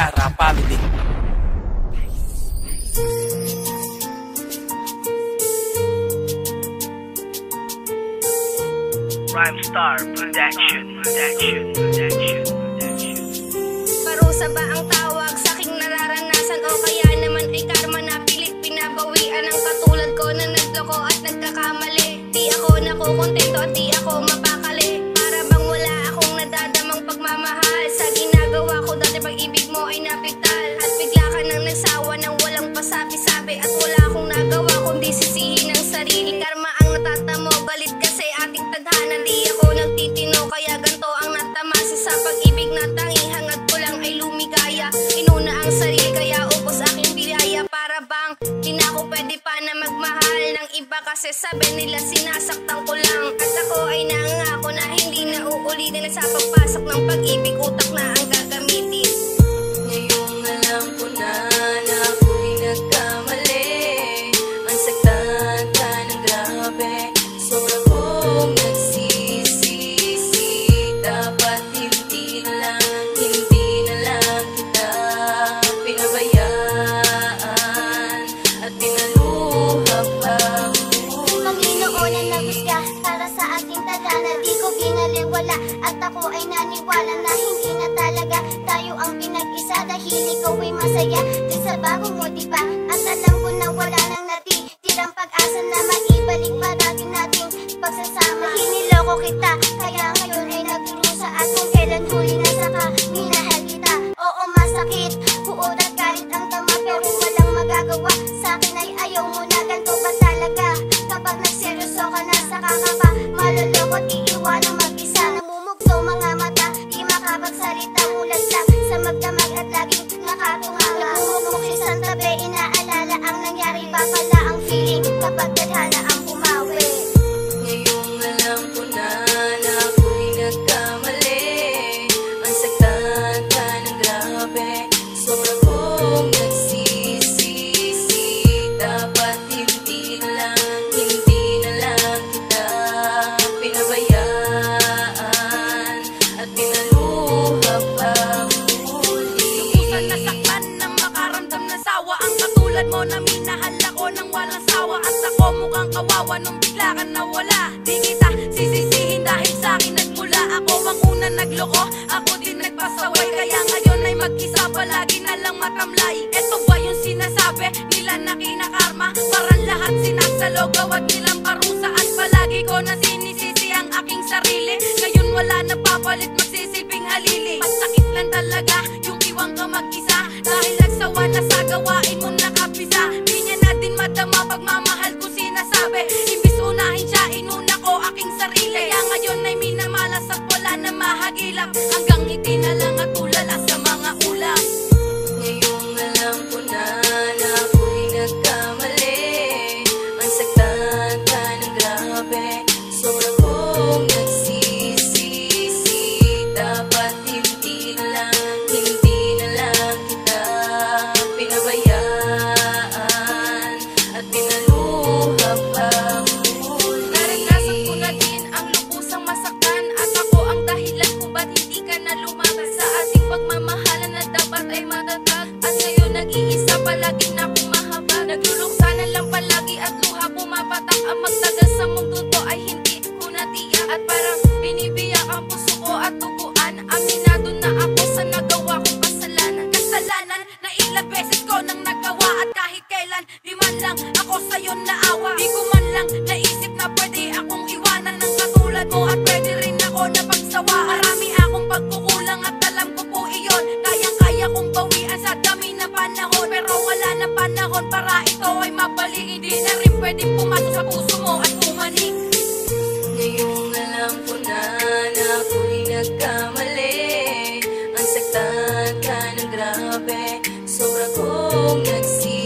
Yara Family. Rhymestar Production. Parusa ba ang tawag sa aking nararanasan o kaya naman ay karma na pilit pinabawian ang katulad ko na nagloko at nagkakamali? Di ako nakukontento at di ako mapakali. Para bang wala akong nadadamang pagmamahal sa ginagawa ko dati, pag-ibig mo ay napigtal at bigla ka nang nagsawa nang walang pasabi-sabi at wala akong nagawa kundi sisihin ang sarili. Karma ang natatamo, galit kasi ating tadhana. Di ako nagtitino kaya ganto ang natamasa sa pag-ibig na tangi hangad ko lang ay lumigaya. Inuna ang sarili kaya ubos aking biyaya. Para bang di na ako pwede pa na magmahal ng iba kasi sabi nila sinasaktan ko lang. At ako ay nangako na hindi na uulitin at sa pagpasok ng pag-ibig utak na ang gagamitin. Ngayong alam ko na ako'y nagkamali. Ang saktan ka ng grabe, sobra kong nagsisisi. Dapat hindi na lang kita pinabayaan at pinaluha pa. Panginoon ang nagusga para sa ating tadhana. Di ko binaliwala at ako ay naniwala na hindi na talaga tayo ang pinag-isa dahil ikaw ay masaya din sa bago mo, diba? At alam ko na wala nang natitirang pag-asa na maibalik pa natin nating pagsasama. Hiniloko kita kaya ngayon ay nagdurusa at kung kailan huli na saka minahal kita. Oo, masakit, buod at galit ang tama pero walang magagawa. Sa akin ay ayaw mo na, ganito ba talaga? Kapag nagseryoso ka na saka ka pa maloloko, iiwanan mag-isa. Namumugso mga mata, di makapagsalita, mulat lang sa magdamag at laging nakatunganga. Namumuk isang tabi, inaalala ang nangyari pa pala ang feeling kapag tadhana ang bumawi. Ngayong alam ko na ako'y nagkamali. Ang saktan ka ng grabe, sobra kong nagsisisi. Dapat hindi na lang kita pinabayaan at pinaluha pa muli. Lubusan nasaktan ng makaramdam ng sawa. Ang katulad mo na minahal ako ng walang sawa. At ako mukhang kawawa nung bigla ka nawala. Di kita sisisihin dahil sa'kin nagmula. Ako ang una nagloko, ako din nagpasaway. Kaya ngayon ay mag-isa, palagi na lang matamlay. Eto ba yung sinasabi nila na kinakarma? Parang lahat sinasalo, gawat nilang parusa. At palagi ko na sinisisi ang aking sarili. Ngayon wala na papalit, magsisilbing halili. Masakit lang talaga yung iwang ka mag-isa, dahil nagsawa na sa gawain mo nakapisa. Di niya natin madama pagmamahal ko sinasabi. Imbis unahin siya, inuna ko aking sarili. Kaya ngayon ay minamalas at wala na mahagilap. Hanggang ngiti na lang at tulala sa mga ulam. Ngayong alam ko na ako'y nagkamali. Ang saktan ka ng grabe, sobra kong nagsisisi. Dapat hindi na lang kita pinabayaan at pinaluha pa muli. Naranasan ko na din ang lubusang masaktan. At ako ang dahilan kung ba't hindi ka na lumabas sa ating pagmamahalan na dapat ay matatag. At ngayon nag-iisa, palagi na pumahabag. Nagluluksa na lang palagi at luha pumapatak. Ang magtagal sa mundo to ay hindi ko natiyak. At parang binibiyak ang puso ko at tubuan. Aminado na ako sa nagawa kong kasalanan. Kasalanan na ilang beses ko nang nagawa. At kahit kailan di man lang ako sa'yo naawa. Di ko man lang naisip na pwede akong iwanan ng katulad mo. At pwede rin ako na pagsawa. Marami akong pagkukulang at alam ko po iyon. Kayang-kaya kong bawian sa dami ng panahon. Pero wala na panahon para ito ay mabalik. Hindi na rin pwedeng pumasok sa puso mo at pumanik. Ngayong alam ko na ako'y nagkamali. Ang saktan ka ng grabe, sobra kong nagsisisi.